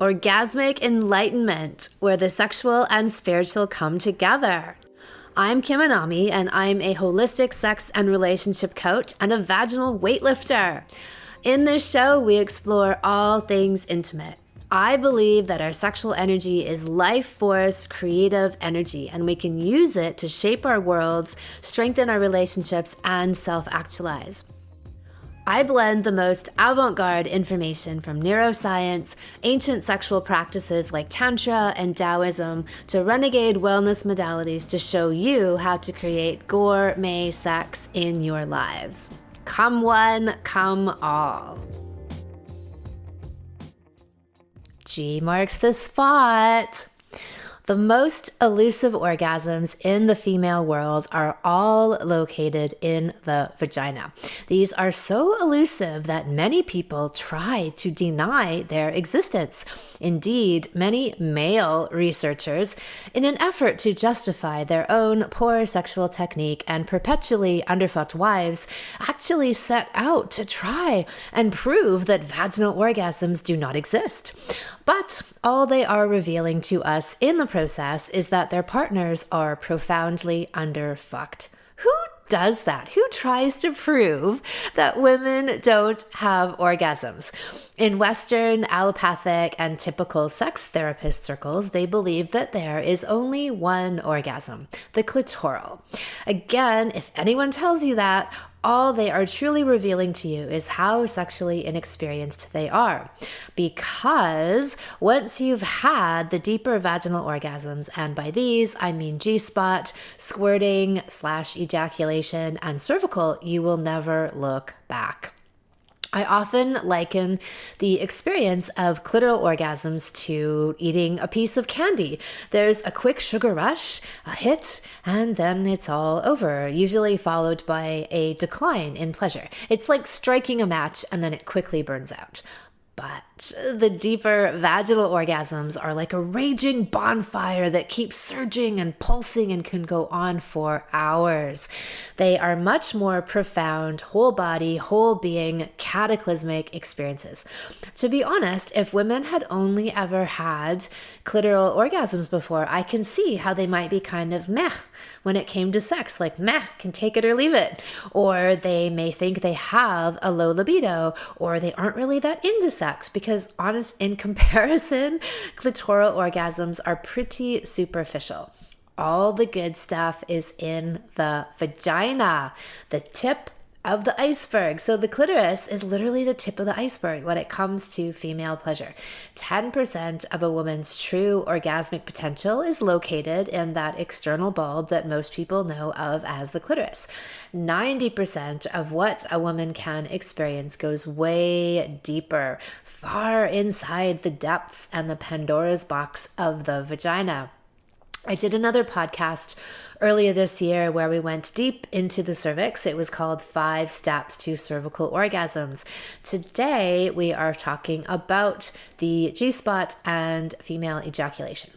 Orgasmic enlightenment, where the sexual and spiritual come together. I'm Kim Anami, and I'm a holistic sex and relationship coach and a vaginal weightlifter. In this show, we explore all things intimate. I believe that our sexual energy is life force, creative energy, and we can use it to shape our worlds, strengthen our relationships, and self-actualize. I blend the most avant-garde information from neuroscience, ancient sexual practices like Tantra and Taoism, to renegade wellness modalities to show you how to create gourmet sex in your lives. Come one, come all. G marks the spot. The most elusive orgasms in the female world are all located in the vagina. These are so elusive that many people try to deny their existence. Indeed, many male researchers, in an effort to justify their own poor sexual technique and perpetually underfucked wives, actually set out to try and prove that vaginal orgasms do not exist. But all they are revealing to us in the process is that their partners are profoundly underfucked. Who does that? Who tries to prove that women don't have orgasms? In Western, allopathic, and typical sex therapist circles, they believe that there is only one orgasm, the clitoral. Again, if anyone tells you that, all they are truly revealing to you is how sexually inexperienced they are. Because once you've had the deeper vaginal orgasms, and by these I mean G-spot, squirting / ejaculation, and cervical, you will never look back. I often liken the experience of clitoral orgasms to eating a piece of candy. There's a quick sugar rush, a hit, and then it's all over, usually followed by a decline in pleasure. It's like striking a match and then it quickly burns out. But the deeper vaginal orgasms are like a raging bonfire that keeps surging and pulsing and can go on for hours. They are much more profound, whole body, whole being, cataclysmic experiences. To be honest, if women had only ever had clitoral orgasms before, I can see how they might be kind of meh when it came to sex, like meh, can take it or leave it. Or they may think they have a low libido, or they aren't really that into sex, because in comparison, clitoral orgasms are pretty superficial. All the good stuff is in the vagina, the tip of the iceberg. So the clitoris is literally the tip of the iceberg when it comes to female pleasure. 10% of a woman's true orgasmic potential is located in that external bulb that most people know of as the clitoris. 90% of what a woman can experience goes way deeper, far inside the depths and the Pandora's box of the vagina. I did another podcast earlier this year where we went deep into the cervix. It was called 5 Steps to Cervical Orgasms. Today, we are talking about the G-spot and female ejaculation.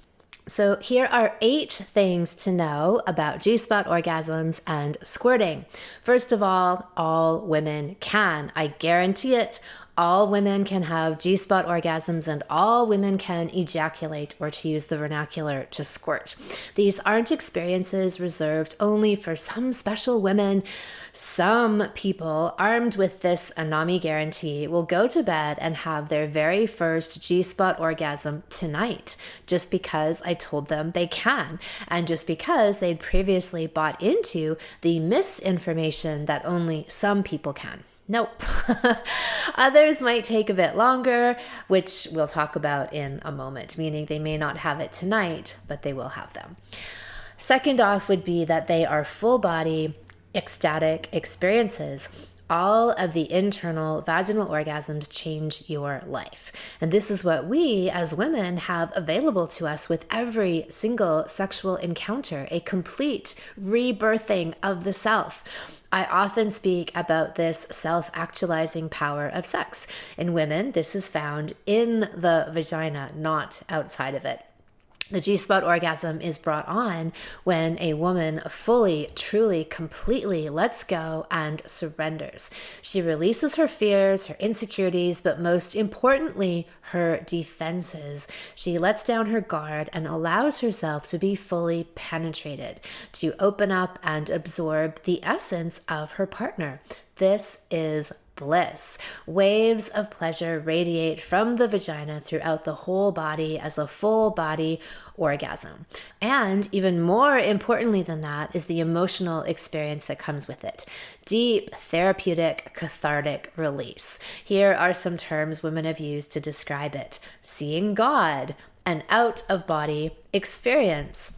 So here are 8 things to know about G-spot orgasms and squirting. First of all women can. I guarantee it. All women can have G-spot orgasms and all women can ejaculate, or to use the vernacular, to squirt. These aren't experiences reserved only for some special women. Some people armed with this Anami guarantee will go to bed and have their very first G-spot orgasm tonight, just because I told them they can, and just because they'd previously bought into the misinformation that only some people can. Nope. Others might take a bit longer, which we'll talk about in a moment, meaning they may not have it tonight, but they will have them. Second off would be that they are full body, ecstatic experiences. All of the internal vaginal orgasms change your life. And this is what we as women have available to us with every single sexual encounter, a complete rebirthing of the self. I often speak about this self-actualizing power of sex. In women, this is found in the vagina, not outside of it. The G-spot orgasm is brought on when a woman fully, truly, completely lets go and surrenders. She releases her fears, her insecurities, but most importantly, her defenses. She lets down her guard and allows herself to be fully penetrated, to open up and absorb the essence of her partner. This is bliss. Waves of pleasure radiate from the vagina throughout the whole body as a full body orgasm. And even more importantly than that is the emotional experience that comes with it. Deep, therapeutic, cathartic release. Here are some terms women have used to describe it. Seeing God, an out-of-body experience.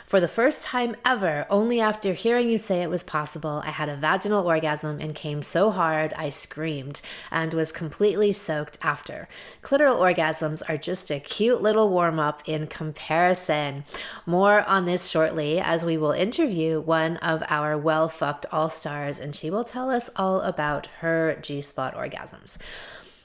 For the first time ever, only after hearing you say it was possible, I had a vaginal orgasm and came so hard I screamed and was completely soaked after. Clitoral orgasms are just a cute little warm-up in comparison. More on this shortly as we will interview one of our well-fucked all-stars and she will tell us all about her G-spot orgasms.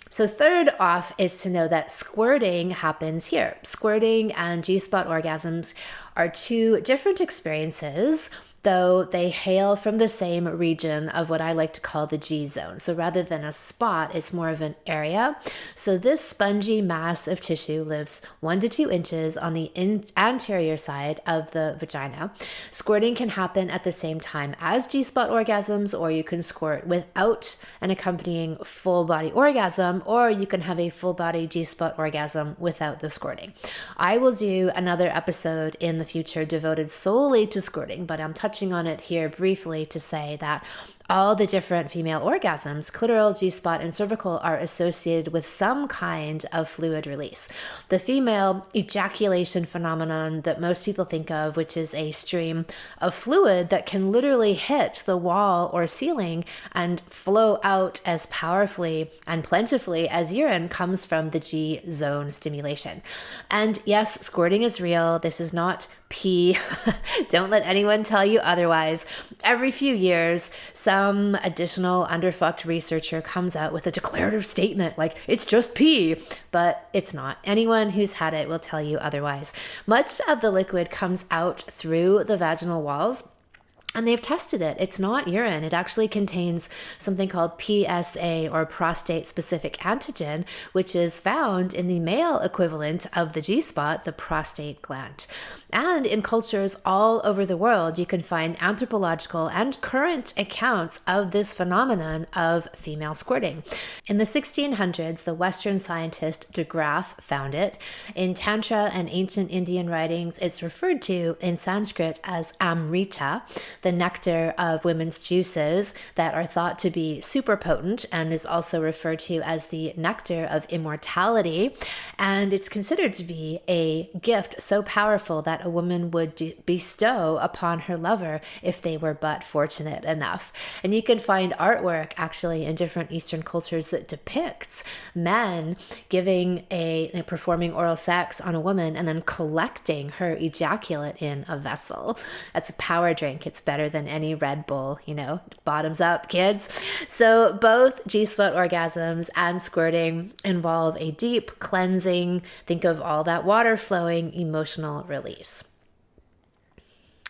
So third off is to know that squirting happens here. Squirting and G-spot orgasms are two different experiences, though they hail from the same region of what I like to call the G zone. So rather than a spot, it's more of an area. So this spongy mass of tissue lives 1 to 2 inches on the anterior side of the vagina. Squirting can happen at the same time as G-spot orgasms, or you can squirt without an accompanying full body orgasm, or you can have a full body G-spot orgasm without the squirting. I will do another episode in the future devoted solely to squirting, but I'm touching on it here briefly to say that all the different female orgasms, clitoral, G-spot, and cervical, are associated with some kind of fluid release. The female ejaculation phenomenon that most people think of, which is a stream of fluid that can literally hit the wall or ceiling and flow out as powerfully and plentifully as urine, comes from the G-zone stimulation. And yes, squirting is real. This is not pee. Don't let anyone tell you otherwise. Every few years, some additional underfucked researcher comes out with a declarative statement like, it's just pee, but it's not. Anyone who's had it will tell you otherwise. Much of the liquid comes out through the vaginal walls, and they've tested it. It's not urine. It actually contains something called PSA, or prostate-specific antigen, which is found in the male equivalent of the G-spot, the prostate gland. And in cultures all over the world, you can find anthropological and current accounts of this phenomenon of female squirting. In the 1600s, the Western scientist de Graaf found it. In Tantra and ancient Indian writings, it's referred to in Sanskrit as Amrita, the nectar of women's juices that are thought to be super potent, and is also referred to as the nectar of immortality. And it's considered to be a gift so powerful that a woman would bestow upon her lover if they were but fortunate enough. And you can find artwork actually in different Eastern cultures that depicts men performing oral sex on a woman and then collecting her ejaculate in a vessel. That's a power drink. It's better than any Red Bull, bottoms up, kids. So both G-spot orgasms and squirting involve a deep cleansing, think of all that water flowing, emotional release.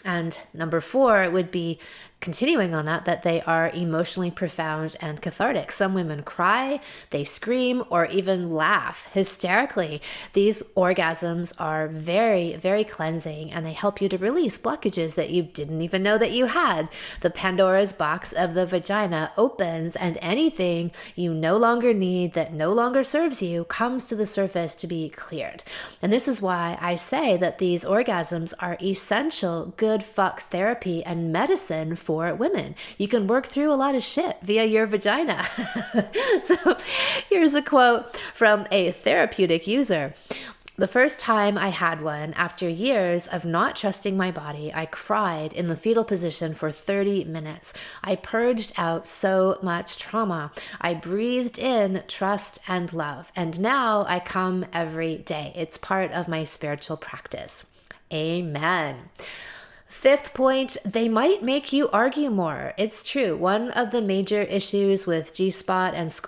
And number 4 would be, continuing on that they are emotionally profound and cathartic. Some women cry, they scream, or even laugh hysterically. These orgasms are very, very cleansing, and they help you to release blockages that you didn't even know that you had. The Pandora's box of the vagina opens, and anything you no longer need, that no longer serves you, comes to the surface to be cleared. And this is why I say that these orgasms are essential good fuck therapy and medicine for women. You can work through a lot of shit via your vagina. So here's a quote from a therapeutic user. The first time I had one, after years of not trusting my body, I cried in the fetal position for 30 minutes. I purged out so much trauma. I breathed in trust and love. And now I come every day. It's part of my spiritual practice. Amen. Fifth point, they might make you argue more. It's true. One of the major issues with G-spot and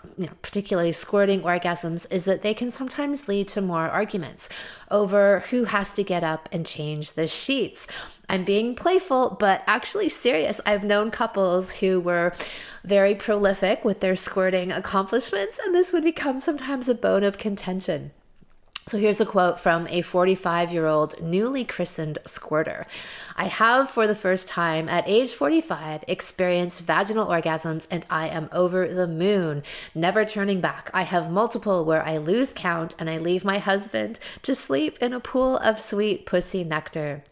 particularly squirting orgasms is that they can sometimes lead to more arguments over who has to get up and change the sheets. I'm being playful, but actually serious. I've known couples who were very prolific with their squirting accomplishments, and this would become sometimes a bone of contention. So here's a quote from a 45-year-old newly christened squirter. I have, for the first time at age 45, experienced vaginal orgasms, and I am over the moon, never turning back. I have multiple where I lose count and I leave my husband to sleep in a pool of sweet pussy nectar.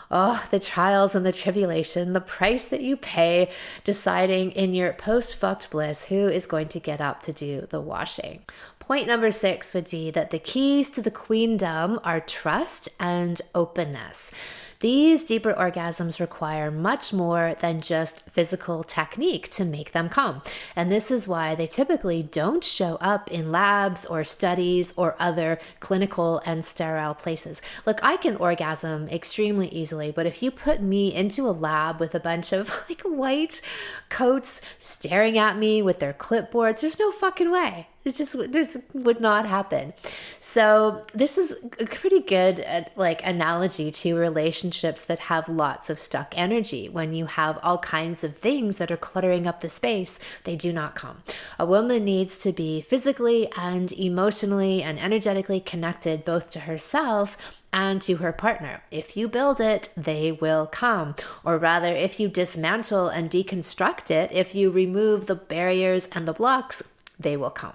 Oh, the trials and the tribulation, the price that you pay deciding in your post-fucked bliss who is going to get up to do the washing. Point number 6 would be that the keys to the queendom are trust and openness. These deeper orgasms require much more than just physical technique to make them come. And this is why they typically don't show up in labs or studies or other clinical and sterile places. Look, I can orgasm extremely easily, but if you put me into a lab with a bunch of white coats staring at me with their clipboards, there's no fucking way. This would not happen. So this is a pretty good analogy to relationships that have lots of stuck energy. When you have all kinds of things that are cluttering up the space, they do not come. A woman needs to be physically and emotionally and energetically connected both to herself and to her partner. If you build it, they will come. Or rather, if you dismantle and deconstruct it, if you remove the barriers and the blocks, they will come.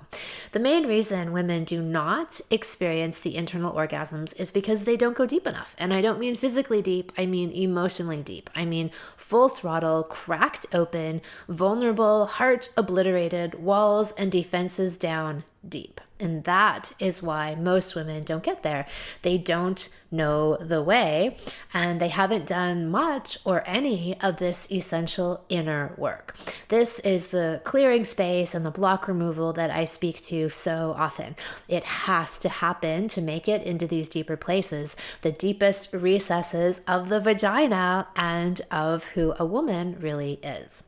The main reason women do not experience the internal orgasms is because they don't go deep enough. And I don't mean physically deep, I mean emotionally deep. I mean full throttle, cracked open, vulnerable, heart obliterated, walls and defenses down deep. And that is why most women don't get there. They don't know the way, and they haven't done much or any of this essential inner work. This is the clearing space and the block removal that I speak to so often. It has to happen to make it into these deeper places, the deepest recesses of the vagina and of who a woman really is.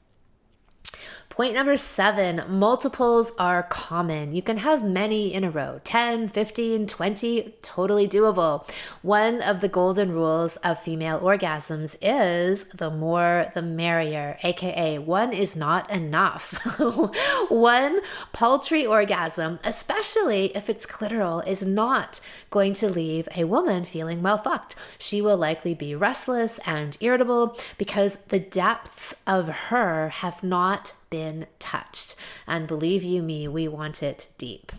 Point number 7, multiples are common. You can have many in a row, 10, 15, 20, totally doable. One of the golden rules of female orgasms is the more the merrier, aka one is not enough. One paltry orgasm, especially if it's clitoral, is not going to leave a woman feeling well fucked. She will likely be restless and irritable because the depths of her have not been touched. And believe you me, we want it deep.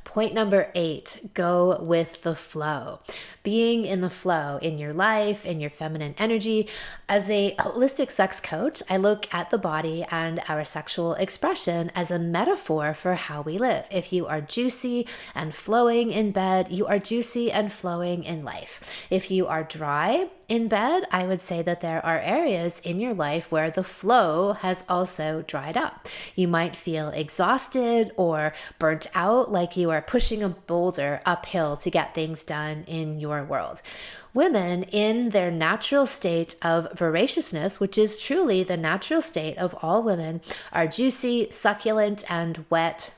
Point number 8, go with the flow. Being in the flow in your life, in your feminine energy. As a holistic sex coach, I look at the body and our sexual expression as a metaphor for how we live. If you are juicy and flowing in bed, you are juicy and flowing in life. If you are dry in bed, I would say that there are areas in your life where the flow has also dried up. You might feel exhausted or burnt out, like you are pushing a boulder uphill to get things done in your world. Women in their natural state of voraciousness, which is truly the natural state of all women, are juicy, succulent, and wet.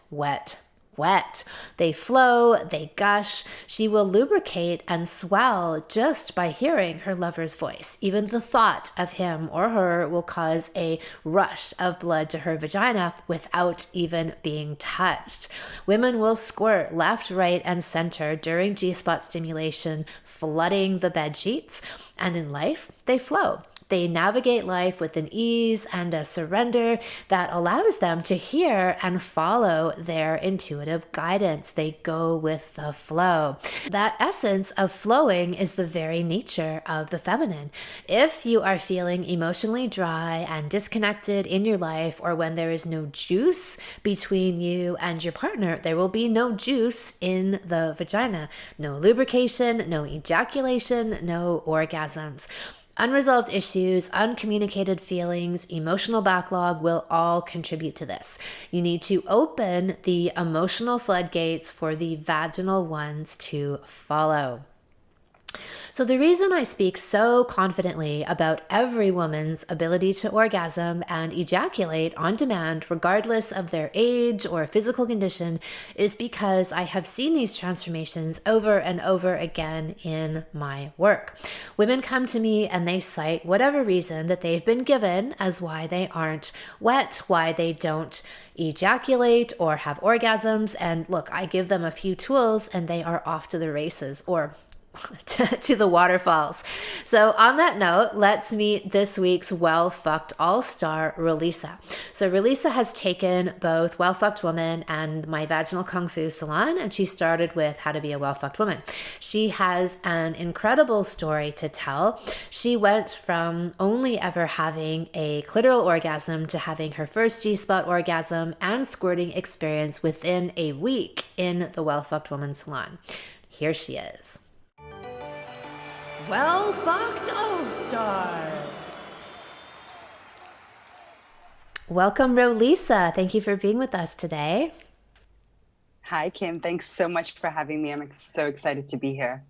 They flow, they gush. She will lubricate and swell just by hearing her lover's voice. Even the thought of him or her will cause a rush of blood to her vagina without even being touched. Women will squirt left, right, and center during G-spot stimulation, flooding the bed sheets. And in life, they flow. They navigate life with an ease and a surrender that allows them to hear and follow their intuitive guidance. They go with the flow. That essence of flowing is the very nature of the feminine. If you are feeling emotionally dry and disconnected in your life, or when there is no juice between you and your partner, there will be no juice in the vagina. No lubrication, no ejaculation, no orgasms. Unresolved issues, uncommunicated feelings, emotional backlog will all contribute to this. You need to open the emotional floodgates for the vaginal ones to follow. So, the reason I speak so confidently about every woman's ability to orgasm and ejaculate on demand, regardless of their age or physical condition, is because I have seen these transformations over and over again in my work. Women come to me and they cite whatever reason that they've been given as why they aren't wet, why they don't ejaculate or have orgasms. And look, I give them a few tools and they are off to the races, or to the waterfalls. So on that note, let's meet this week's Well Fucked All-Star, Relisa. So Relisa has taken both Well Fucked Woman and my Vaginal Kung Fu Salon, and she started with How to Be a Well Fucked Woman. She has an incredible story to tell. She went from only ever having a clitoral orgasm to having her first G-spot orgasm and squirting experience within a week in the Well Fucked Woman Salon. Here she is. Well Fucked All-Stars. Welcome, Rolisa. Thank you for being with us today. Hi, Kim. Thanks so much for having me. I'm so excited to be here.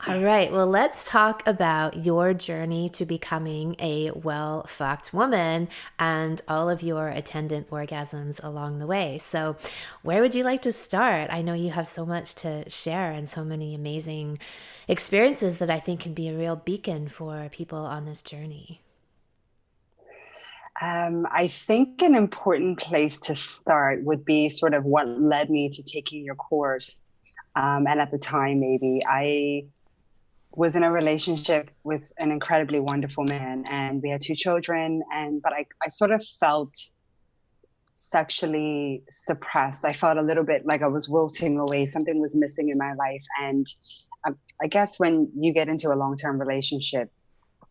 All right. Well, let's talk about your journey to becoming a well-fucked woman and all of your attendant orgasms along the way. So, where would you like to start? I know you have so much to share and so many amazing experiences that I think can be a real beacon for people on this journey. I think an important place to start would be sort of what led me to taking your course. And at the time, maybe I was in a relationship with an incredibly wonderful man, and we had two children. But I sort of felt sexually suppressed. I felt a little bit like I was wilting away. Something was missing in my life. And I guess when you get into a long-term relationship,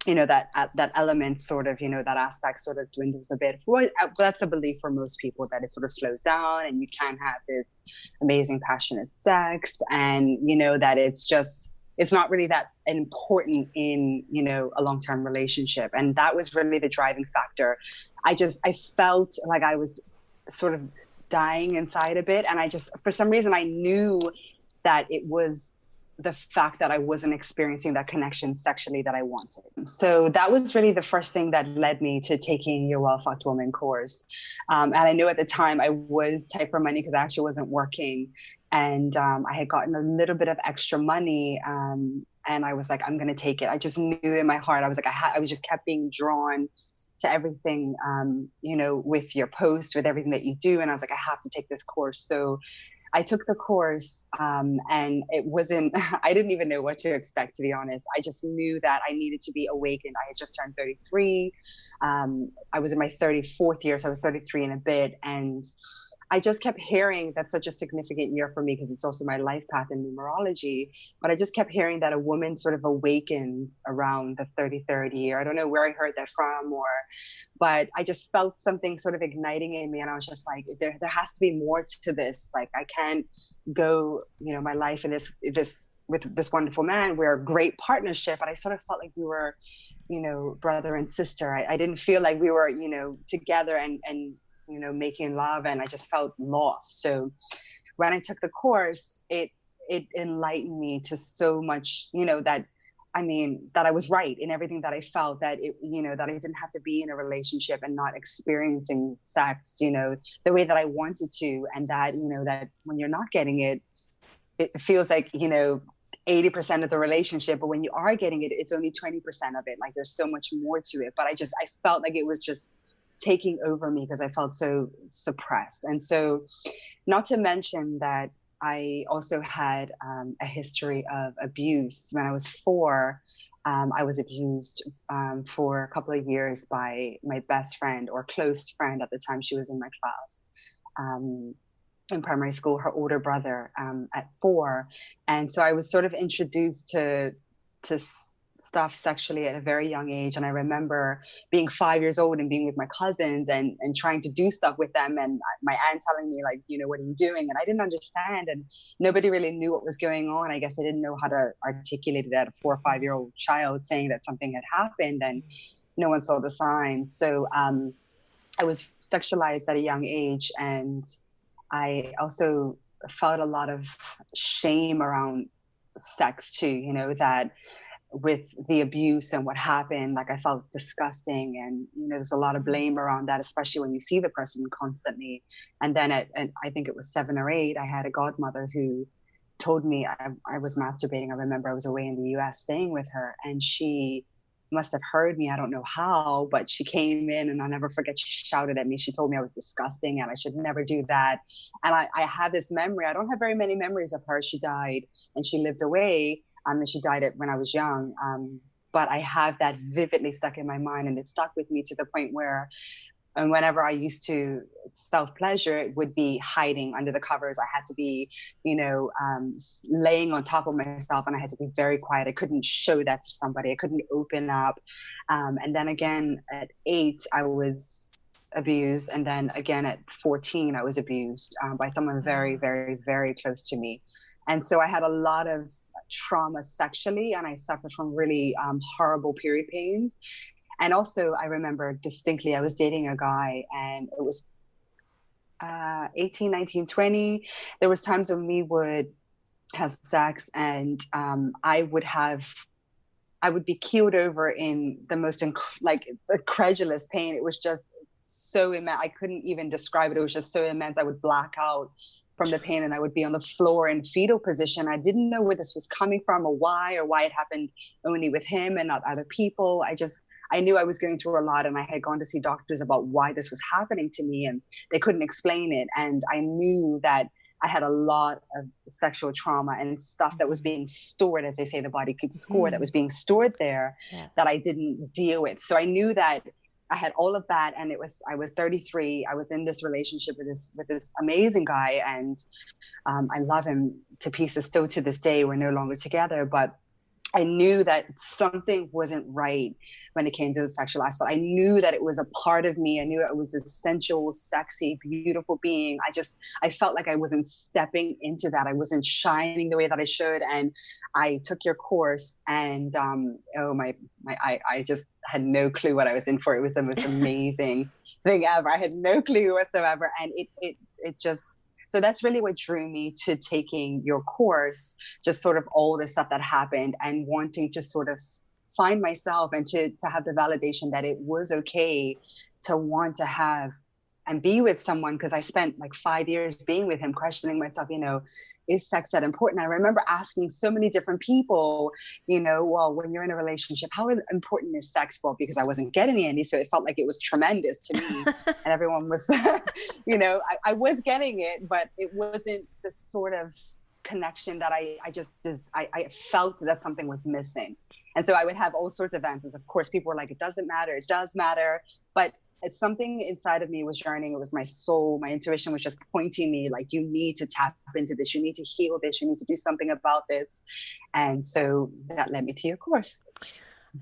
that element sort of, that aspect sort of dwindles a bit. Well, that's a belief for most people, that it sort of slows down and you can have this amazing passionate sex, and that it's not really that important in a long-term relationship. And that was really the driving factor. I felt like I was sort of dying inside a bit, and for some reason I knew that it was the fact that I wasn't experiencing that connection sexually that I wanted. So that was really the first thing that led me to taking your Well Fucked Woman course. And I knew at the time I was tight for money because I actually wasn't working. And I had gotten a little bit of extra money. And I was like, I'm going to take it. I just knew in my heart, I was like, I was just kept being drawn to everything, with your posts, with everything that you do. And I was like, I have to take this course. So I took the course, and it wasn't, I didn't even know what to expect, to be honest. I just knew that I needed to be awakened. I had just turned 33. I was in my 34th year, so I was 33 and a bit. And I just kept hearing that's such a significant year for me because it's also my life path in numerology. But I just kept hearing that a woman sort of awakens around the 33rd year. I don't know where I heard that from, but I just felt something sort of igniting in me. And I was just like, there has to be more to this. Like, I can't go, my life in this with this wonderful man. We're a great partnership, but I sort of felt like we were, brother and sister. I didn't feel like we were, together and making love, and I just felt lost. So when I took the course, it enlightened me to so much, that I was right in everything that I felt, that that I didn't have to be in a relationship and not experiencing sex, the way that I wanted to. And that, that when you're not getting it, it feels like, 80% of the relationship, but when you are getting it, it's only 20% of it. Like, there's so much more to it. But I felt like it was just taking over me because I felt so suppressed. And so, not to mention that I also had a history of abuse. When I was 4, I was abused for a couple of years by my best friend, or close friend at the time. She was in my class in primary school, her older brother at 4. And so I was sort of introduced to stuff sexually at a very young age. And I remember being 5 years old and being with my cousins and trying to do stuff with them. And my aunt telling me, like, what are you doing? And I didn't understand. And nobody really knew what was going on. I guess I didn't know how to articulate it at a 4 or 5-year-old child, saying that something had happened and no one saw the signs. So I was sexualized at a young age. And I also felt a lot of shame around sex too, that with the abuse and what happened, like I felt disgusting. And, there's a lot of blame around that, especially when you see the person constantly. And then I think it was 7 or 8, I had a godmother who told me I was masturbating. I remember I was away in the US staying with her, and she must have heard me. I don't know how, but she came in, and I'll never forget. She shouted at me. She told me I was disgusting and I should never do that. And I have this memory. I don't have very many memories of her. She died and she lived away. And she died when I was young. But I have that vividly stuck in my mind, and it stuck with me to the point where, and whenever I used to self pleasure, it would be hiding under the covers. I had to be, laying on top of myself, and I had to be very quiet. I couldn't show that to somebody. I couldn't open up. And then again at 8, I was abused. And then again at 14, I was abused by someone very, very, very close to me. And so I had a lot of trauma sexually, and I suffered from really horrible period pains. And also, I remember distinctly, I was dating a guy, and it was 18, 19, 20. There was times when we would have sex, and I would be keeled over in the most incredulous pain. It was just so immense. I couldn't even describe it. It was just so immense. I would black out from the pain, and I would be on the floor in fetal position. I didn't know where this was coming from, or why it happened only with him and not other people. I knew I was going through a lot, and I had gone to see doctors about why this was happening to me, and they couldn't explain it. And I knew that I had a lot of sexual trauma and stuff that was being stored, as they say, the body keeps score, that was being stored there, that I didn't deal with. So I knew that I had all of that, and I was 33. I was in this relationship with this amazing guy, and I love him to pieces still to this day. We're no longer together, but I knew that something wasn't right when it came to the sexual aspect. I knew that it was a part of me. I knew it was a sensual, sexy, beautiful being. I felt like I wasn't stepping into that. I wasn't shining the way that I should. And I took your course, and I just had no clue what I was in for. It was the most amazing thing ever. I had no clue whatsoever. And it just, so that's really what drew me to taking your course, just sort of all the stuff that happened, and wanting to sort of find myself, and to have the validation that it was okay to want to have and be with someone. Because I spent like 5 years being with him, questioning myself, is sex that important? I remember asking so many different people, well, when you're in a relationship, how important is sex? Well, because I wasn't getting any, so it felt like it was tremendous to me. And everyone was, I was getting it, but it wasn't the sort of connection that I felt that something was missing. And so I would have all sorts of answers. Of course, people were like, it doesn't matter. It does matter. But it's something inside of me was yearning. It was my soul. My intuition was just pointing me like, you need to tap into this. You need to heal this. You need to do something about this. And so that led me to your course.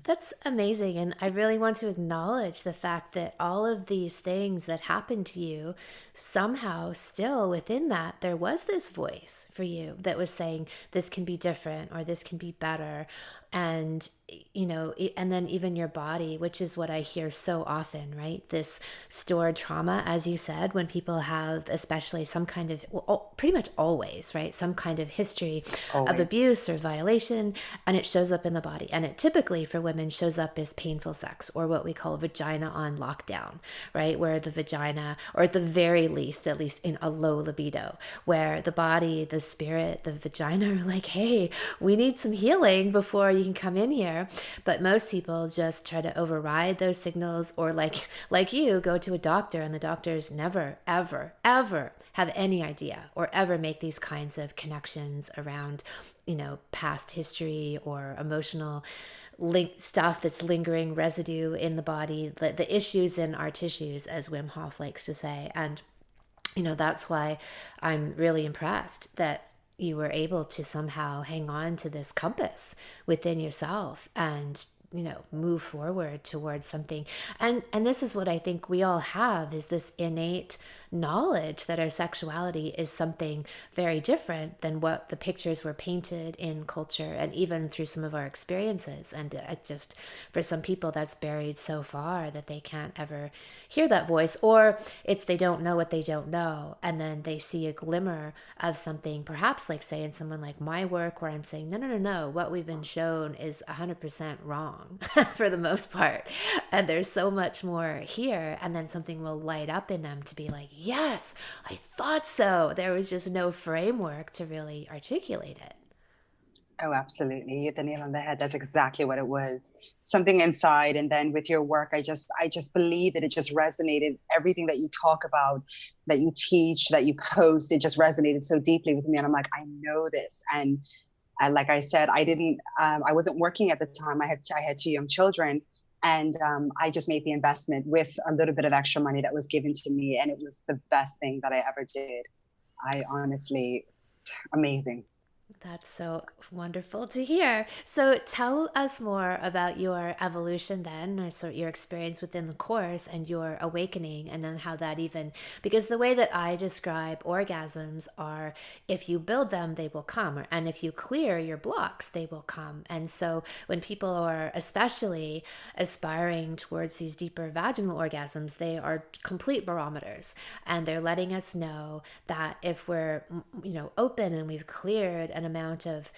That's amazing. And I really want to acknowledge the fact that all of these things that happened to you, somehow still within that, there was this voice for you that was saying, this can be different, or this can be better. And, and then even your body, which is what I hear so often, right? This stored trauma, as you said, when people have especially some kind of, well, pretty much always, right? Some kind of history of abuse or violation, and it shows up in the body. And it typically for women shows up as painful sex, or what we call vagina on lockdown, right? Where the vagina, or at the very least, at least in a low libido, where the body, the spirit, the vagina are like, hey, we need some healing before you can come in here. But most people just try to override those signals, or like you, go to a doctor, and the doctors never, ever, ever have any idea, or ever make these kinds of connections around, past history or emotional stuff that's lingering residue in the body, the issues in our tissues, as Wim Hof likes to say. And, that's why I'm really impressed that you were able to somehow hang on to this compass within yourself and move forward towards something. And this is what I think we all have, is this innate knowledge that our sexuality is something very different than what the pictures were painted in culture and even through some of our experiences. And it's just, for some people, that's buried so far that they can't ever hear that voice, or it's they don't know what they don't know, and then they see a glimmer of something, perhaps like, say, in someone like my work, where I'm saying, no, no, no, no, what we've been shown is 100% wrong for the most part, and there's so much more here. And then something will light up in them to be like, yes, I thought so. There was just no framework to really articulate it. Oh, absolutely. You hit the nail on the head. That's exactly what it was. Something inside. And then with your work, I just believe that it just resonated. Everything that you talk about, that you teach, that you post, it just resonated so deeply with me. And I'm like, I know this. And like I said, I wasn't working at the time. I had two young children. And I just made the investment with a little bit of extra money that was given to me. And it was the best thing that I ever did. I honestly, amazing. That's so wonderful to hear. So tell us more about your evolution then, or sort of your experience within the course and your awakening, and then how that even, because the way that I describe orgasms are, if you build them, they will come, and if you clear your blocks, they will come. And so when people are especially aspiring towards these deeper vaginal orgasms, they are complete barometers, and they're letting us know that if we're, open and we've cleared an amount of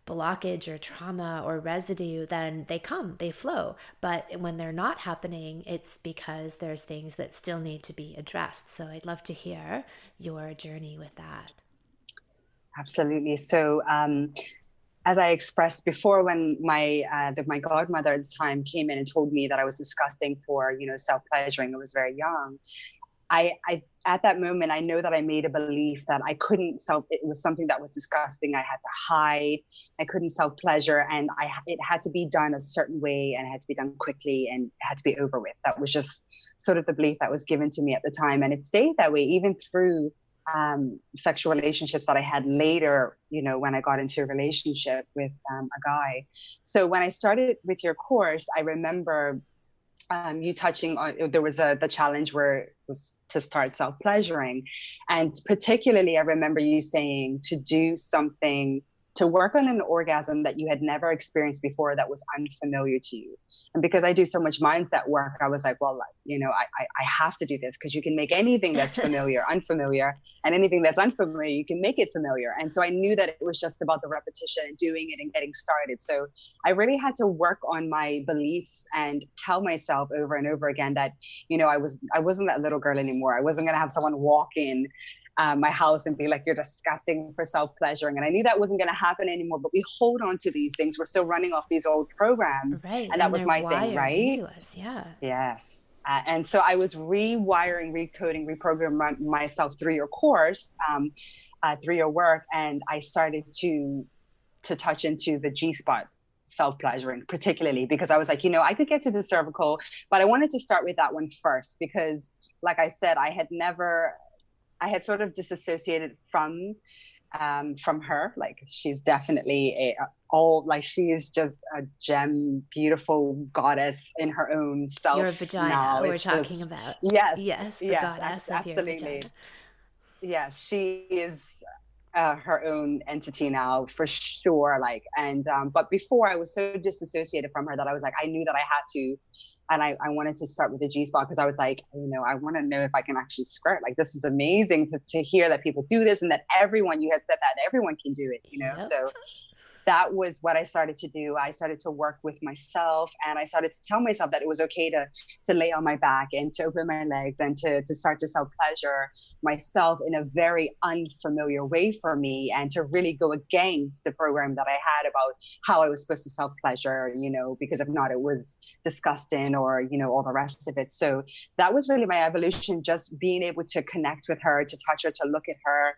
blockage or trauma or residue, then they come, they flow. But when they're not happening, it's because there's things that still need to be addressed. So I'd love to hear your journey with that. Absolutely. So, as I expressed before, when my godmother at the time came in and told me that I was disgusting for self pleasuring, I was very young. I at that moment, I know that I made a belief that I couldn't self. It was something that was disgusting. I had to hide. I couldn't self pleasure, and it had to be done a certain way, and it had to be done quickly, and it had to be over with. That was just sort of the belief that was given to me at the time, and it stayed that way even through sexual relationships that I had later. When I got into a relationship with a guy. So when I started with your course, I remember you touching on, there was the challenge where it was to start self-pleasuring, and particularly I remember you saying to do something, to work on an orgasm that you had never experienced before, that was unfamiliar to you. And because I do so much mindset work, I was like, well, I have to do this, because you can make anything that's familiar unfamiliar, and anything that's unfamiliar you can make it familiar. And so I knew that it was just about the repetition and doing it and getting started. So I really had to work on my beliefs and tell myself over and over again that I wasn't that little girl anymore. I wasn't going to have someone walk in my house and be like, you're disgusting for self-pleasuring. And I knew that wasn't going to happen anymore, but we hold on to these things. We're still running off these old programs. Right. And that And was they're my thing, wired right? into us. Yeah. Yes. And so I was rewiring, recoding, reprogramming myself through your course, through your work. And I started to touch into the G-spot self-pleasuring, particularly because I was like, I could get to the cervical, but I wanted to start with that one first, because like I said, I had sort of disassociated from her. Like, she's definitely she is just a gem, beautiful goddess in her own Your self. vagina Now we're it's talking just, about. yes, Yes, the yes, goddess of your absolutely. vagina. Yes, she is her own entity now, for sure. Like, and but before, I was so disassociated from her that I was like, I knew that I had to, and I wanted to start with the G spot, because I was like, I want to know if I can actually squirt. Like, this is amazing to hear that people do this, and that everyone, you had said that everyone can do it. Yep. So that was what I started to do. I started to work with myself, and I started to tell myself that it was okay to lay on my back and to open my legs and to start to self pleasure myself in a very unfamiliar way for me, and to really go against the program that I had about how I was supposed to self pleasure, because if not, it was disgusting, or, all the rest of it. So that was really my evolution, just being able to connect with her, to touch her, to look at her,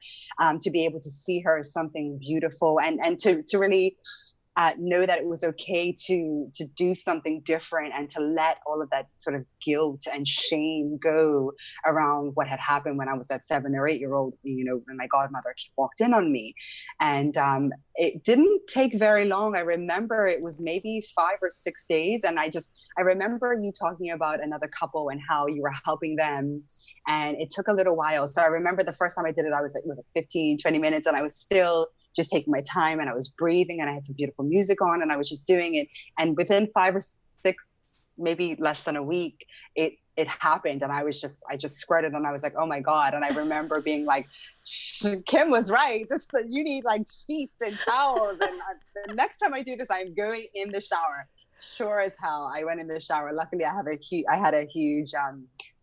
to be able to see her as something beautiful, and to really know that it was okay to do something different and to let all of that sort of guilt and shame go around what had happened when I was that 7 or 8 year old, when my godmother walked in on me. And it didn't take very long. I remember it was maybe 5 or 6 days. And I remember you talking about another couple and how you were helping them. And it took a little while. So I remember the first time I did it, I was like 15, 20 minutes, and I was still just taking my time, and I was breathing, and I had some beautiful music on, and I was just doing it. And within 5 or 6, maybe less than a week, it happened. And I just squirted, and I was like, oh my God. And I remember being like, Kim was right. You need like sheets and towels. And the next time I do this, I'm going in the shower. Sure as hell, I went in the shower. Luckily, I had a huge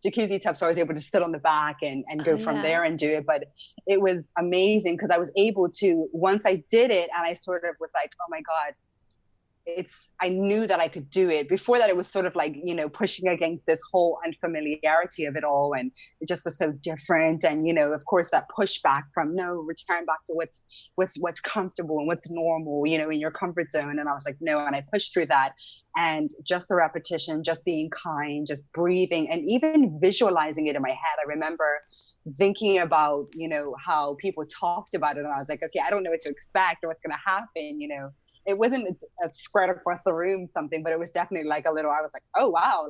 jacuzzi tub, so I was able to sit on the back and go from there and do it. But it was amazing because I was able to, once I did it, and I sort of was like, oh my God, I knew that I could do it. Before that, it was sort of like, pushing against this whole unfamiliarity of it all. And it just was so different. And, of course, that pushback from return back to what's comfortable and what's normal, in your comfort zone. And I was like, no, and I pushed through that. And just the repetition, just being kind, just breathing, and even visualizing it in my head. I remember thinking about, how people talked about it. And I was like, okay, I don't know what to expect or what's going to happen, It wasn't a spread across the room something, but it was definitely like I was like, oh, wow.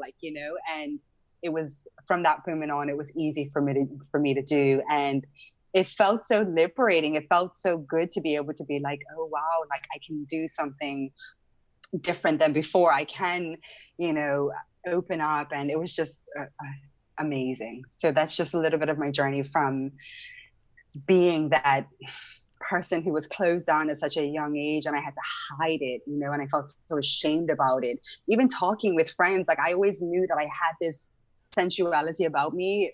And it was from that moment on, it was easy for me to do. And it felt so liberating. It felt so good to be able to be like, oh, wow, like I can do something different than before. I can, open up. And it was just amazing. So that's just a little bit of my journey from being that person who was closed down at such a young age, and I had to hide it, and I felt so ashamed about it. Even talking with friends, like I always knew that I had this sensuality about me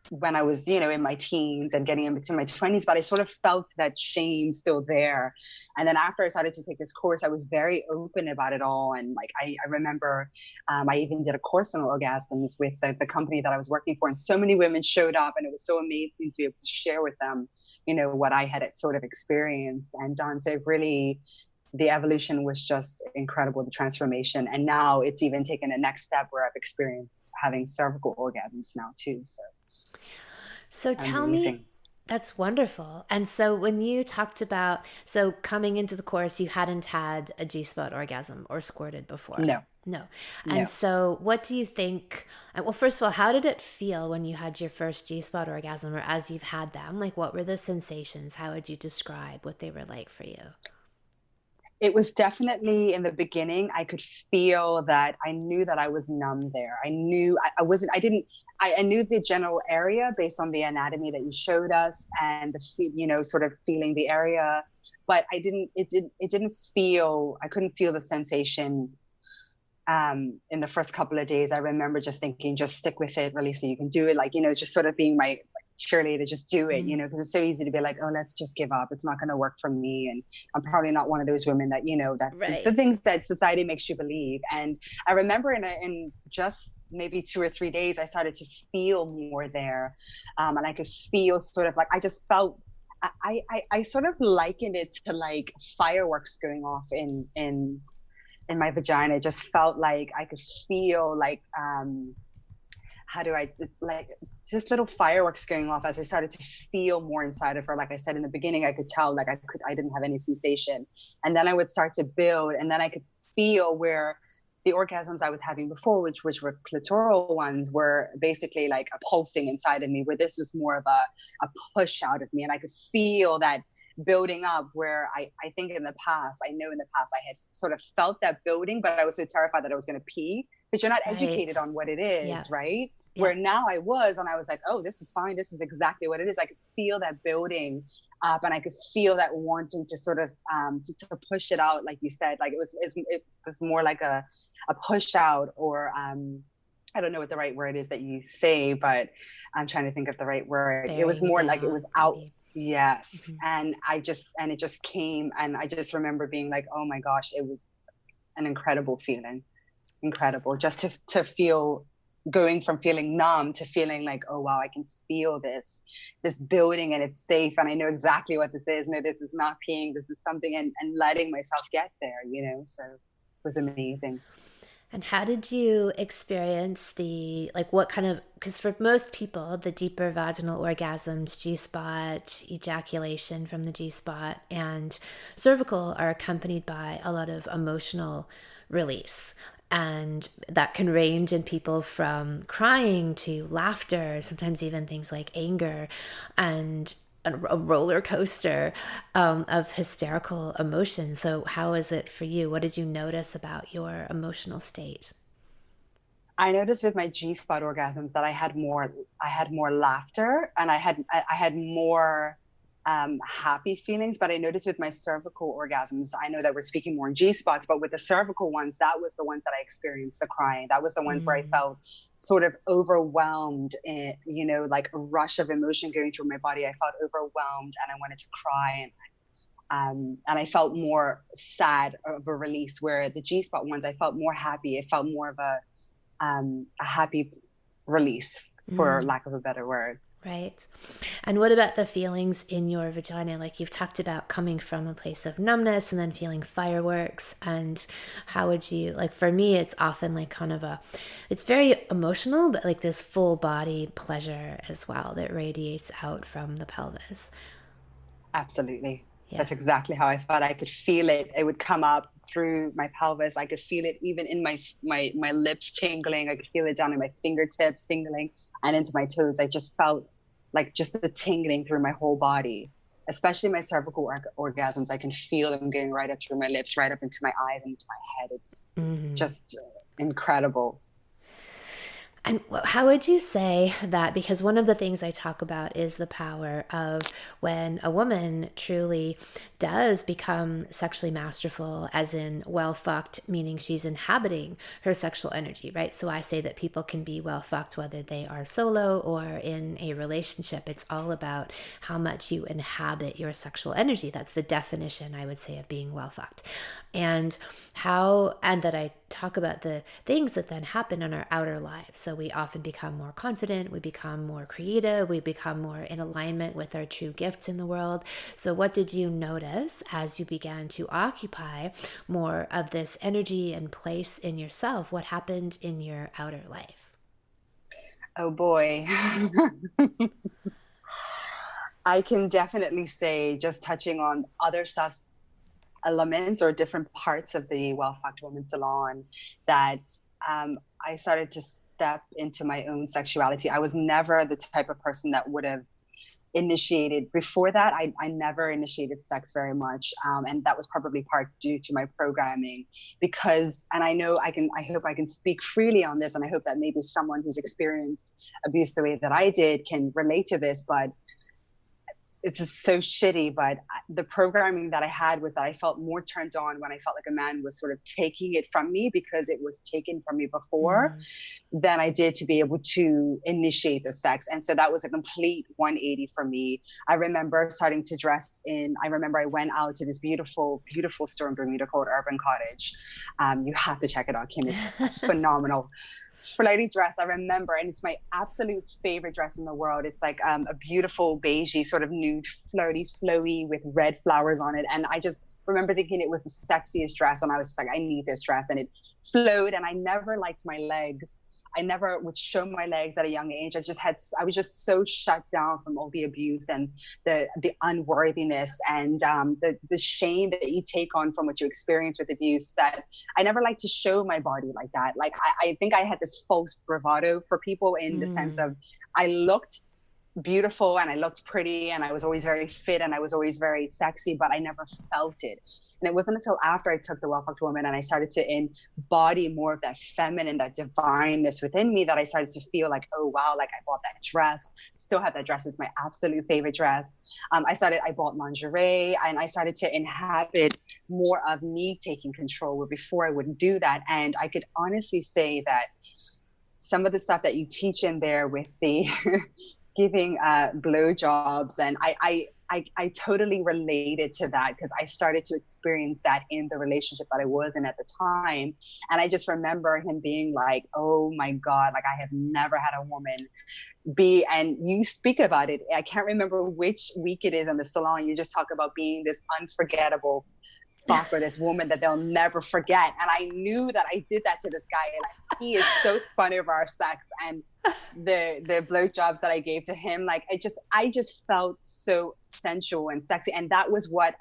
when I was, in my teens and getting into my 20s, but I sort of felt that shame still there. And then after I started to take this course, I was very open about it all. And like, I remember I even did a course on orgasms with the company that I was working for. And so many women showed up, and it was so amazing to be able to share with them, what I had sort of experienced and done. So really, the evolution was just incredible, the transformation. And now it's even taken a next step where I've experienced having cervical orgasms now too. So tell me, that's wonderful. And so when you talked about, coming into the course, you hadn't had a G-spot orgasm or squirted before? No. And so what do you think, well, first of all, how did it feel when you had your first G-spot orgasm, or as you've had them? Like, what were the sensations? How would you describe what they were like for you? It was definitely in the beginning, I could feel that I knew that I was numb there. I knew I knew the general area based on the anatomy that you showed us and sort of feeling the area, but I couldn't feel the sensation in the first couple of days. I remember just thinking, just stick with it, really, so you can do it. Like, it's just sort of being my cheerleader, just do it, because it's so easy to be like, oh, let's just give up. It's not going to work for me. And I'm probably not one of those women that, the things that society makes you believe. And I remember in just maybe 2 or 3 days, I started to feel more there. And I could feel sort of like, I just felt, I sort of likened it to like fireworks going off in my vagina. It just felt like I could feel like, just little fireworks going off as I started to feel more inside of her. Like I said in the beginning, I could tell like I didn't have any sensation. And then I would start to build, and then I could feel where the orgasms I was having before, which were clitoral ones, were basically like a pulsing inside of me, where this was more of a push out of me. And I could feel that building up, where I think in the past I had sort of felt that building, but I was so terrified that I was going to pee, because you're not educated on what it is, right? Yeah. Where now I was like, oh, this is fine. This is exactly what it is. I could feel that building up, and I could feel that wanting to sort of to push it out, like you said. Like it was more like a push out, or I don't know what the right word is that you say, but I'm trying to think of the right word. It was more like it was out. Maybe. Yes. Mm-hmm. And it just came, and I just remember being like, oh my gosh, it was an incredible feeling. Incredible. Just to feel going from feeling numb to feeling like, oh wow, I can feel this building and it's safe and I know exactly what this is. No, this is not peeing, this is something, and letting myself get there, so it was amazing. And how did you experience like what kind of, because for most people, the deeper vaginal orgasms, G spot, ejaculation from the G spot, and cervical are accompanied by a lot of emotional release. And that can range in people from crying to laughter, sometimes even things like anger. And a roller coaster of hysterical emotion. So, how is it for you? What did you notice about your emotional state? I noticed with my G spot orgasms that I had more laughter, and I had more happy feelings. But I noticed with my cervical orgasms, I know that we're speaking more in G spots, but with the cervical ones, that was the ones that I experienced the crying. That was the ones where I Mm, felt sort of overwhelmed, like a rush of emotion going through my body. I felt overwhelmed and I wanted to cry, and I felt more sad of a release. Where the G spot ones, I felt more happy. It felt more of a happy release, for mm. lack of a better word. Right. And what about the feelings in your vagina? Like you've talked about coming from a place of numbness and then feeling fireworks. And how would you, like for me, it's often like kind of it's very emotional, but like this full body pleasure as well that radiates out from the pelvis. Absolutely. Yeah. That's exactly how I felt. I could feel it. It would come up through my pelvis. I could feel it even in my lips tingling. I could feel it down in my fingertips tingling and into my toes. I just felt like just the tingling through my whole body, especially my cervical orgasms. I can feel them going right up through my lips, right up into my eyes, and into my head. It's Mm-hmm. just incredible. And how would you say that? Because one of the things I talk about is the power of when a woman truly does become sexually masterful, as in well fucked, meaning she's inhabiting her sexual energy, right? So I say that people can be well fucked whether they are solo or in a relationship. It's all about how much you inhabit your sexual energy. That's the definition, I would say, of being well fucked. And and that I talk about the things that then happen in our outer lives. So we often become more confident, we become more creative, we become more in alignment with our true gifts in the world. So, what did you notice as you began to occupy more of this energy and place in yourself? What happened in your outer life? Oh boy. I can definitely say, just touching on other stuff's elements or different parts of the Well Fucked Woman Salon, that I started to step into my own sexuality. I was never the type of person that would have initiated before that. I never initiated sex very much, and that was probably part due to my programming. Because, and I know I hope I can speak freely on this, and I hope that maybe someone who's experienced abuse the way that I did can relate to this. But it's just so shitty. But the programming that I had was that I felt more turned on when I felt like a man was sort of taking it from me, because it was taken from me before, Mm, than I did to be able to initiate the sex. And so that was a complete 180 for me. I remember starting to I remember I went out to this beautiful, beautiful store in Bermuda called Urban Cottage. You have to check it out, Kim. It's phenomenal. Flighty dress, I remember, and it's my absolute favorite dress in the world. It's like a beautiful beigey, sort of nude, flirty, flowy with red flowers on it. And I just remember thinking it was the sexiest dress. And I was like, I need this dress. And it flowed. And I never liked my legs. I never would show my legs at a young age. I was just so shut down from all the abuse and the unworthiness, and the shame that you take on from what you experience with abuse, that I never liked to show my body like that. Like, I think I had this false bravado for people, in the sense mm, of I looked beautiful and I looked pretty and I was always very fit and I was always very sexy, but I never felt it. And it wasn't until after I took the Well Fucked Woman and I started to embody more of that feminine, that divineness within me, that I started to feel like, oh wow, like I bought that dress, still have that dress. It's my absolute favorite dress. I bought lingerie, and I started to inhabit more of me taking control, where before I wouldn't do that. And I could honestly say that some of the stuff that you teach in there with the giving blowjobs, and I totally related to that because I started to experience that in the relationship that I was in at the time. And I just remember him being like, oh my God, like I have never had a woman be, and you speak about it. I can't remember which week it is on the Salon. You just talk about being this unforgettable fuck or this woman that they'll never forget. And I knew that I did that to this guy. Like he is so spun over our sex and the blowjobs that I gave to him. Like I just felt so sensual and sexy. And that was what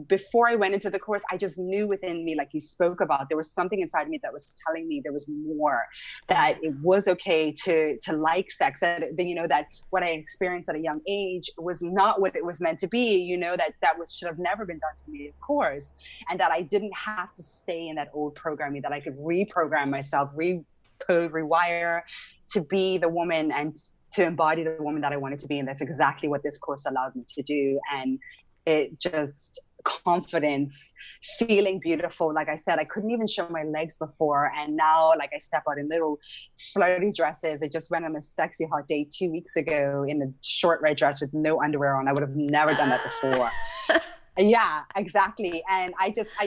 before I went into the course, I just knew within me, like you spoke about, there was something inside me that was telling me there was more, that it was okay to like sex, that that what I experienced at a young age was not what it was meant to be, that should have never been done to me, of course, and that I didn't have to stay in that old programming, that I could reprogram myself, recode, rewire to be the woman and to embody the woman that I wanted to be. And that's exactly what this course allowed me to do. And it just confidence, feeling beautiful. Like I said, I couldn't even show my legs before. And now, like, I step out in little flirty dresses. I just went on a sexy hot date 2 weeks ago in a short red dress with no underwear on. I would have never done that before. Yeah, exactly. And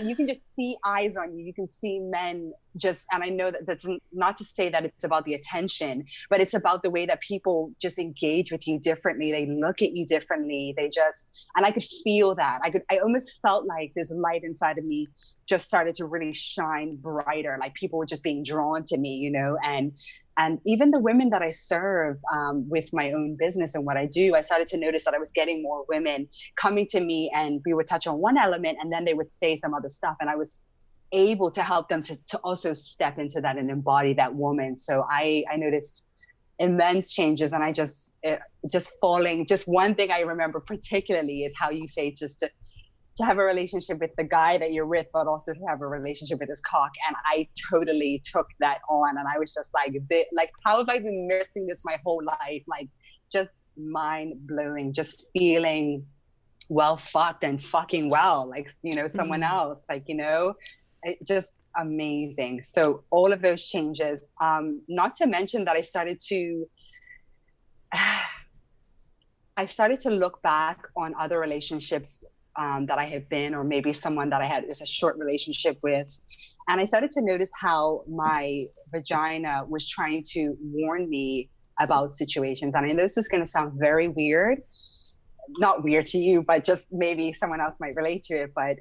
you can just see eyes on you. You can see men and I know that that's not to say that it's about the attention, but it's about the way that people just engage with you differently. They look at you differently. And I could feel that. I almost felt like this light inside of me just started to really shine brighter. Like people were just being drawn to me, and even the women that I serve with my own business and what I do, I started to notice that I was getting more women coming to me, and we would touch on one element and then they would say some other stuff. And I was able to help them to also step into that and embody that woman. So I noticed immense changes, and I just one thing I remember particularly is how you say just to have a relationship with the guy that you're with, but also to have a relationship with his cock. And I totally took that on. And I was just like, how have I been missing this my whole life? Like, just mind blowing, just feeling well fucked and fucking well, like, someone else, like, just amazing. So all of those changes, not to mention that I started to look back on other relationships that I have been, or maybe someone that I had is a short relationship with. And I started to notice how my vagina was trying to warn me about situations. And I know this is going to sound very weird, not weird to you, but just maybe someone else might relate to it. But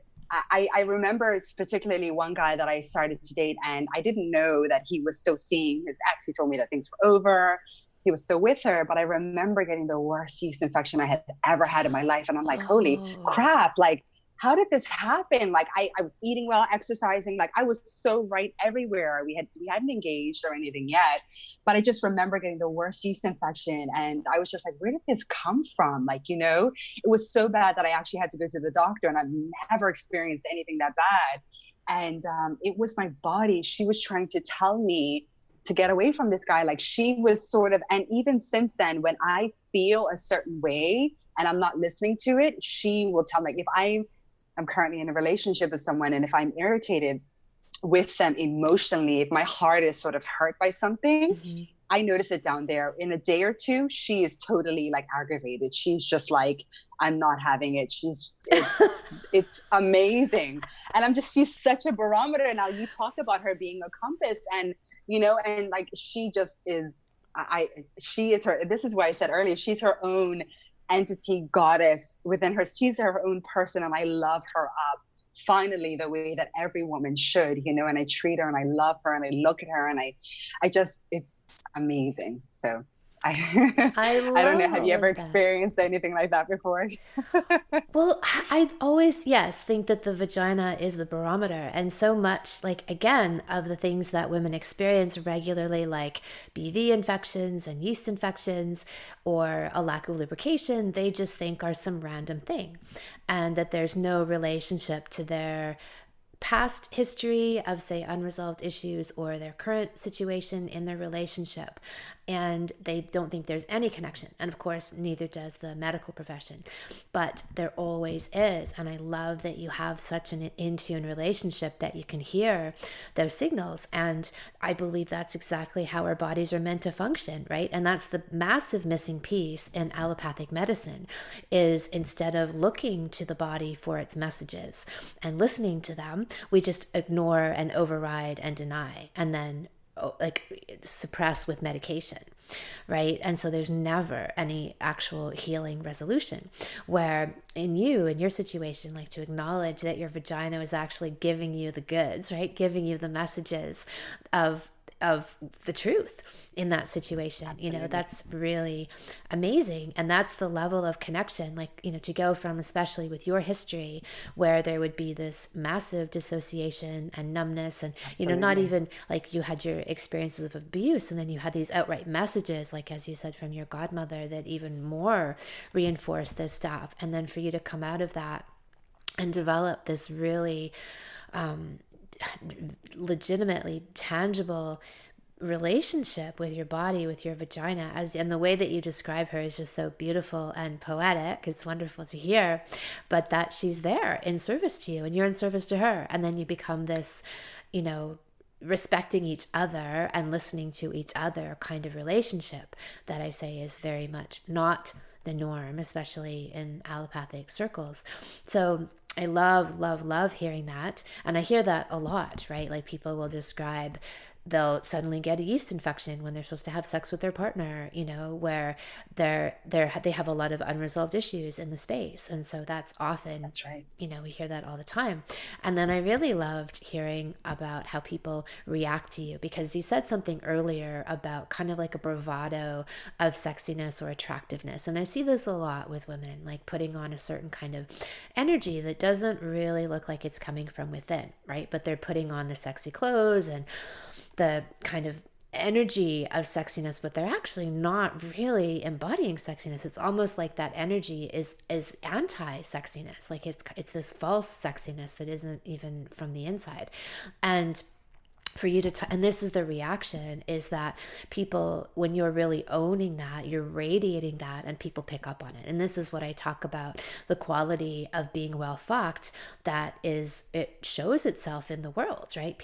I remember it's particularly one guy that I started to date, and I didn't know that he was still seeing his ex. He told me that things were over. He was still with her, but I remember getting the worst yeast infection I had ever had in my life. And I'm like, holy crap, like, how did this happen? Like, I was eating well, exercising, like I was so right everywhere. We hadn't engaged or anything yet, but I just remember getting the worst yeast infection. And I was just like, where did this come from? Like, it was so bad that I actually had to go to the doctor, and I've never experienced anything that bad. And it was my body. She was trying to tell me to get away from this guy. Like, she was sort of, and even since then, when I feel a certain way and I'm not listening to it, she will tell me. Like, if I'm currently in a relationship with someone, and if I'm irritated with them emotionally, if my heart is sort of hurt by something, I notice it down there. In a day or two, she is totally like aggravated. She's just like, I'm not having it. It's amazing. And she's such a barometer. Now, you talk about her being a compass, and, and like, she just is, she is her, this is why I said earlier, she's her own entity, goddess within her. She's her own person. And I love her up, finally, the way that every woman should, and I treat her and I love her and I look at her and it's amazing. So I don't know. Have you ever experienced anything like that before? Well, I always, yes, think that the vagina is the barometer. And so much, like, again, of the things that women experience regularly, like BV infections and yeast infections or a lack of lubrication, they just think are some random thing. And that there's no relationship to their past history of, say, unresolved issues or their current situation in their relationship. and they don't think there's any connection. And of course, neither does the medical profession, but there always is. And I love that you have such an in-tune relationship that you can hear those signals. And I believe that's exactly how our bodies are meant to function, right? And that's the massive missing piece in allopathic medicine, is instead of looking to the body for its messages and listening to them, we just ignore and override and deny, and then like suppress with medication, right? And so there's never any actual healing resolution. Where in your situation, like to acknowledge that your vagina is actually giving you the goods, right? Giving you the messages of the truth in that situation. Absolutely. That's really amazing. And that's the level of connection, like, to go from, especially with your history, where there would be this massive dissociation and numbness and, Absolutely. not even like you had your experiences of abuse, and then you had these outright messages, like, as you said, from your godmother that even more reinforced this stuff. And then for you to come out of that and develop this really legitimately tangible relationship with your body, with your vagina, and the way that you describe her is just so beautiful and poetic. It's wonderful to hear, but that she's there in service to you and you're in service to her. And then you become this, respecting each other and listening to each other kind of relationship that I say is very much not the norm, especially in allopathic circles. So I love, love, love hearing that. And I hear that a lot, right? Like people will describe they'll suddenly get a yeast infection when they're supposed to have sex with their partner, where they have a lot of unresolved issues in the space. And so that's often, That's right. We hear that all the time. And then I really loved hearing about how people react to you, because you said something earlier about kind of like a bravado of sexiness or attractiveness. And I see this a lot with women, like putting on a certain kind of energy that doesn't really look like it's coming from within, right? But they're putting on the sexy clothes and the kind of energy of sexiness, but they're actually not really embodying sexiness. It's almost like that energy is anti-sexiness. Like it's this false sexiness that isn't even from the inside. And for you to and this is the reaction, is that people, when you're really owning that, you're radiating that, and people pick up on it. And this is what I talk about, the quality of being well fucked, that is, it shows itself in the world, right?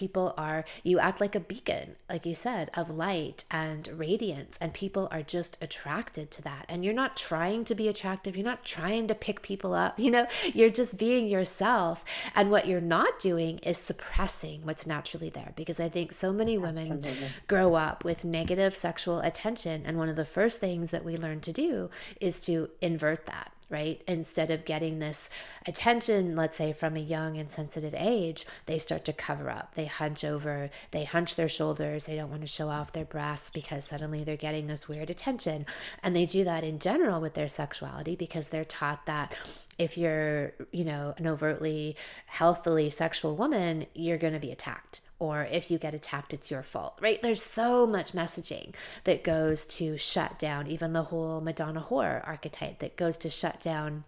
You act like a beacon, like you said, of light and radiance, and people are just attracted to that. And you're not trying to be attractive, you're not trying to pick people up, you're just being yourself. And what you're not doing is suppressing what's naturally there, because I think so many women Absolutely. grow up with negative sexual attention, and one of the first things that we learn to do is to invert that, right? Instead of getting this attention, let's say from a young and sensitive age, they start to cover up. They hunch over, they hunch their shoulders, they don't want to show off their breasts because suddenly they're getting this weird attention. And they do that in general with their sexuality, because they're taught that if you're, an overtly, healthily sexual woman, you're going to be attacked. Or if you get attacked, it's your fault, right? There's so much messaging that goes to shut down even the whole Madonna whore archetype, that goes to shut down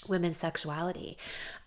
women's sexuality.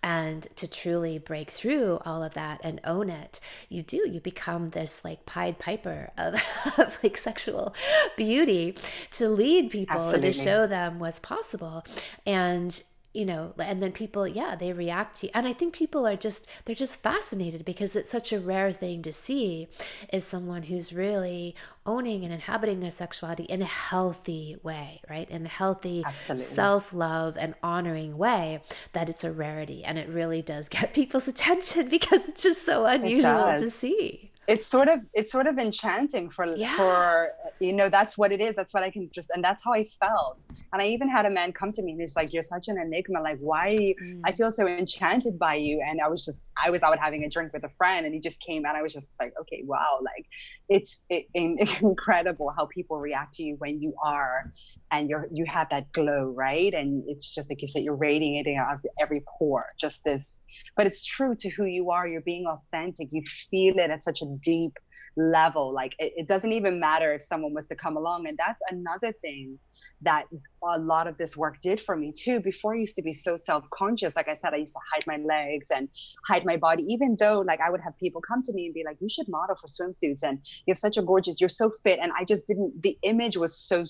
And to truly break through all of that and own it, you become this like Pied Piper of like sexual beauty, to lead people. Absolutely. And to show them what's possible. And and then people, they react to you. And I think people they're just fascinated, because it's such a rare thing to see, is someone who's really owning and inhabiting their sexuality in a healthy way, right? In a healthy, Absolutely. Self-love and honoring way, that it's a rarity. And it really does get people's attention, because it's just so unusual to see. It's sort of enchanting for that's what it is. That's what I can and that's how I felt. And I even had a man come to me and he's like, "You're such an enigma. Like, why? I feel so enchanted by you." And I was out having a drink with a friend, and he just came, and I was just like, "Okay, wow!" Like, it's incredible how people react to you when you are, and you have that glow, right? And it's just like you said, you're radiating out of every pore. Just this, but it's true to who you are. You're being authentic. You feel it at such a deep level. Like it doesn't even matter if someone was to come along. And that's another thing that a lot of this work did for me too. Before I used to be so self-conscious. Like I said, I used to hide my legs and hide my body, even though like I would have people come to me and be like, you should model for swimsuits and you have such a gorgeous, you're so fit. And I just didn't, the image was so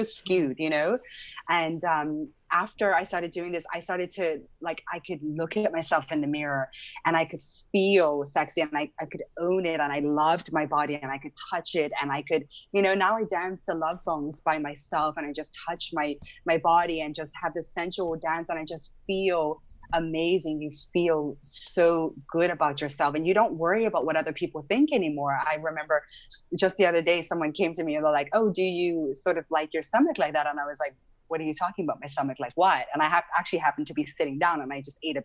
skewed, you know? And after I started doing this, I started to like, I could look at myself in the mirror and I could feel sexy and I could own it. And I loved my body and I could touch it. And I could, you know, now I dance to love songs by myself and I just touch my body and just have this sensual dance. And I just feel amazing. You feel so good about yourself and you don't worry about what other people think anymore. I remember just the other day, someone came to me and they're like, oh, do you sort of like your stomach like that? And I was like, what are you talking about? My stomach like what? And I actually happened to be sitting down and I just ate a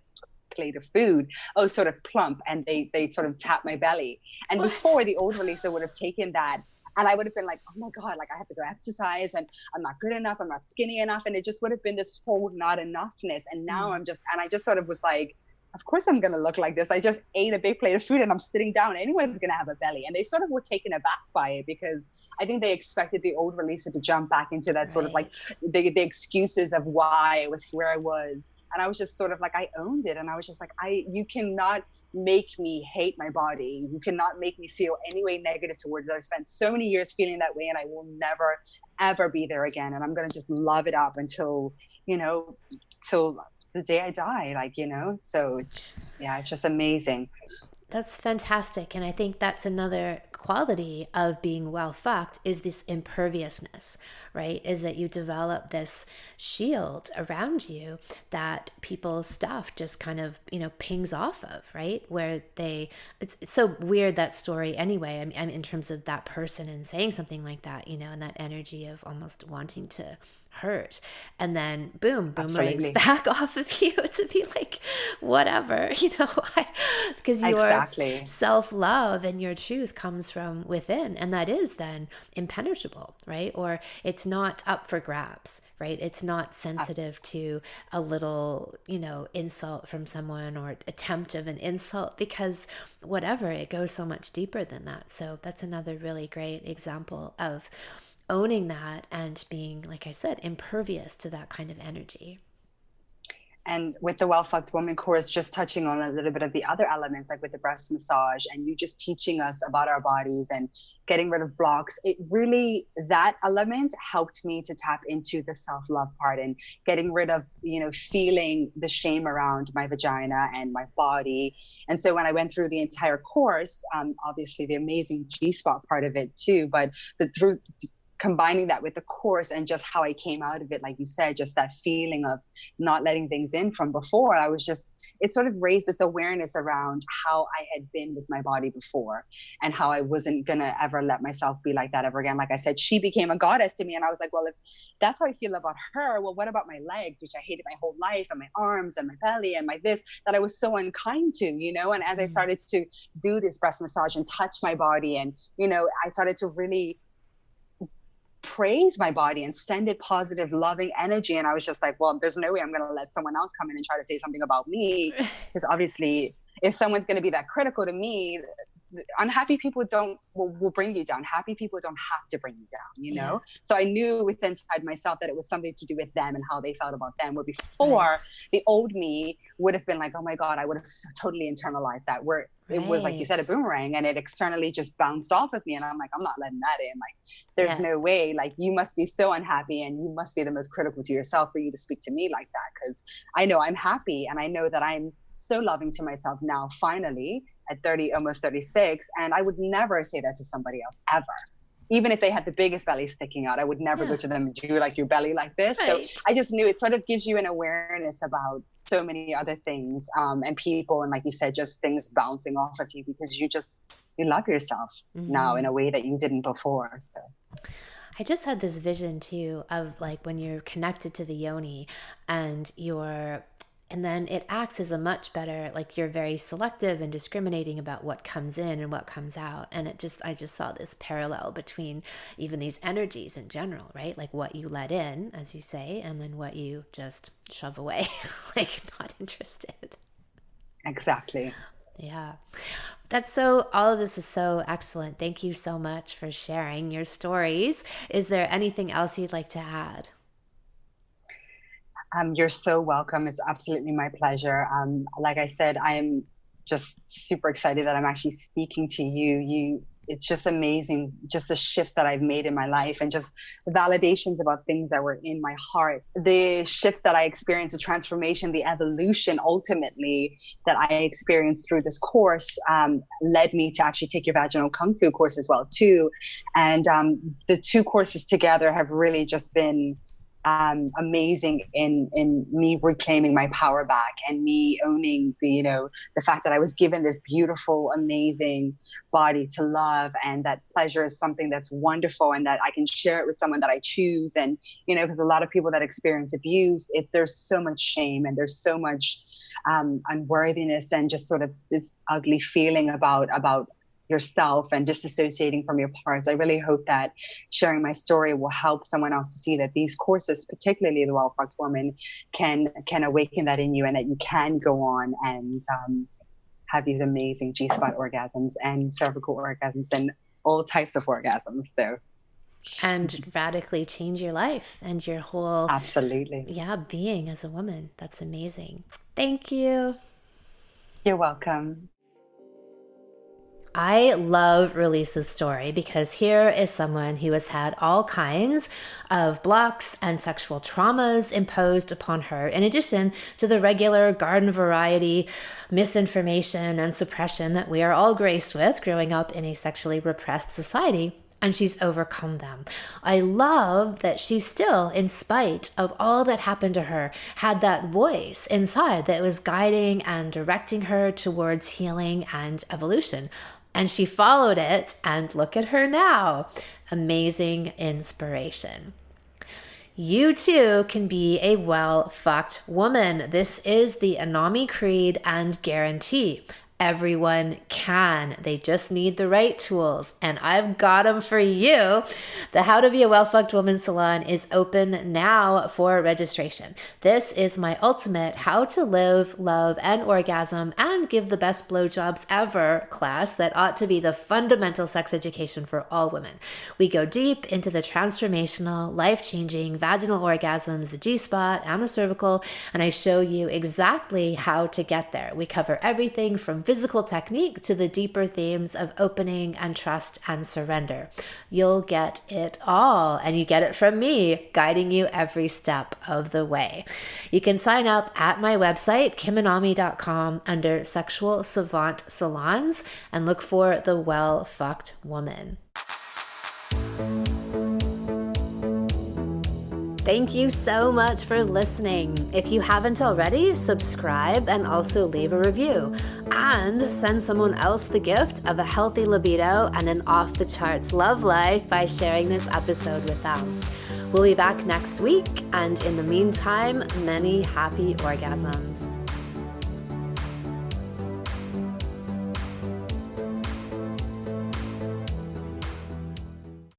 plate of food. Oh, sort of plump. And they sort of tapped my belly. And What? before, the old Relisa would have taken that and I would have been like, oh my God, like I have to go exercise and I'm not good enough. I'm not skinny enough. And it just would have been this whole not enoughness. And now I just sort of was like, of course I'm going to look like this. I just ate a big plate of food and I'm sitting down. Anyone's going to have a belly. And they sort of were taken aback by it because I think they expected the old Relisa to jump back into that sort of like the excuses of why I was where I was. And I was just sort of like, I owned it. And I was just like, you cannot make me hate my body. You cannot make me feel any way negative towards it. I spent so many years feeling that way and I will never, ever be there again. And I'm going to just love it up until, you know, till the day I die, like, you know, so it's just amazing. That's fantastic. And I think that's another quality of being well fucked is this imperviousness, right? Is that you develop this shield around you that people's stuff just kind of, you know, pings off of, right? Where it's so weird, that story anyway. I mean, in terms of that person and saying something like that, you know, and that energy of almost wanting to hurt, and then boom, boomerangs back off of you to be like, whatever, you know, because your self-love and your truth comes from within, and that is then impenetrable, right? Or it's not up for grabs, right? It's not sensitive to a little, you know, insult from someone or attempt of an insult, because whatever, it goes so much deeper than that. So that's another really great example of owning that and being, like I said, impervious to that kind of energy. And with the Well Fucked Woman course, just touching on a little bit of the other elements, like with the breast massage and you just teaching us about our bodies and getting rid of blocks, it really, that element helped me to tap into the self-love part and getting rid of, you know, feeling the shame around my vagina and my body. And so when I went through the entire course, obviously the amazing G-spot part of it too, but through combining that with the course and just how I came out of it, like you said, just that feeling of not letting things in from before, I was just, it sort of raised this awareness around how I had been with my body before and how I wasn't gonna ever let myself be like that ever again. Like I said, she became a goddess to me, and I was like, well, if that's how I feel about her, well, what about my legs, which I hated my whole life, and my arms and my belly and my this, that I was so unkind to, you know? And as I started to do this breast massage and touch my body, and, you know, I started to really praise my body and send it positive, loving energy. And I was just like, well, there's no way I'm going to let someone else come in and try to say something about me. Because obviously, if someone's going to be that critical to me, unhappy people will bring you down. Happy people don't have to bring you down, you know? So I knew within inside myself that it was something to do with them and how they felt about them. Where before, the old me would have been like, oh my God, I would have totally internalized that. Where it was, like you said, a boomerang, and it externally just bounced off of me. And I'm like, I'm not letting that in. Like, there's no way. Like, you must be so unhappy and you must be the most critical to yourself for you to speak to me like that. Because I know I'm happy, and I know that I'm so loving to myself now, finally, at 30, almost 36. And I would never say that to somebody else ever. Even if they had the biggest belly sticking out, I would never go to them and do like your belly like this. Right. So I just knew it sort of gives you an awareness about so many other things, and people, and like you said, just things bouncing off of you because you love yourself now in a way that you didn't before. So I just had this vision too of like when you're connected to the yoni and then it acts as a much better, like you're very selective and discriminating about what comes in and what comes out. And I just saw this parallel between even these energies in general, right? Like what you let in, as you say, and then what you just shove away, like not interested. Exactly. Yeah. All of this is so excellent. Thank you so much for sharing your stories. Is there anything else you'd like to add? You're so welcome. It's absolutely my pleasure. Like I said, I am just super excited that I'm actually speaking to you. It's just amazing, just the shifts that I've made in my life and just the validations about things that were in my heart, the shifts that I experienced, the transformation, the evolution ultimately that I experienced through this course led me to actually take your vaginal kung fu course as well too. And the two courses together have really just been amazing in me reclaiming my power back and me owning the fact that I was given this beautiful, amazing body to love, and that pleasure is something that's wonderful and that I can share it with someone that I choose. And because a lot of people that experience abuse, there's so much shame and there's so much unworthiness and just sort of this ugly feeling about yourself and disassociating from your parts. I really hope that sharing my story will help someone else to see that these courses, particularly the Well-Fucked Woman, can awaken that in you, and that you can go on and have these amazing G-spot orgasms and cervical orgasms and all types of orgasms. So, and radically change your life and your whole absolutely, being as a woman. That's amazing. Thank you. You're welcome. I love Release's story because here is someone who has had all kinds of blocks and sexual traumas imposed upon her, in addition to the regular garden variety misinformation and suppression that we are all graced with growing up in a sexually repressed society. And she's overcome them. I love that she still, in spite of all that happened to her, had that voice inside that was guiding and directing her towards healing and evolution. And she followed it, and look at her now. Amazing inspiration. You too can be a well-fucked woman. This is the Anami creed and guarantee. Everyone can. They just need the right tools, and I've got them for you. The How to Be a Well-Fucked Woman Salon is open now for registration. This is my ultimate how to live, love, and orgasm and give the best blowjobs ever class that ought to be the fundamental sex education for all women. We go deep into the transformational, life-changing vaginal orgasms, the G-spot, and the cervical, and I show you exactly how to get there. We cover everything from physical technique to the deeper themes of opening and trust and surrender. You'll get it all, and you get it from me, guiding you every step of the way. You can sign up at my website, kimanami.com, under Sexual Savant Salons, and look for the Well-Fucked Woman. Thank you so much for listening. If you haven't already, subscribe and also leave a review. And send someone else the gift of a healthy libido and an off-the-charts love life by sharing this episode with them. We'll be back next week, and in the meantime, many happy orgasms.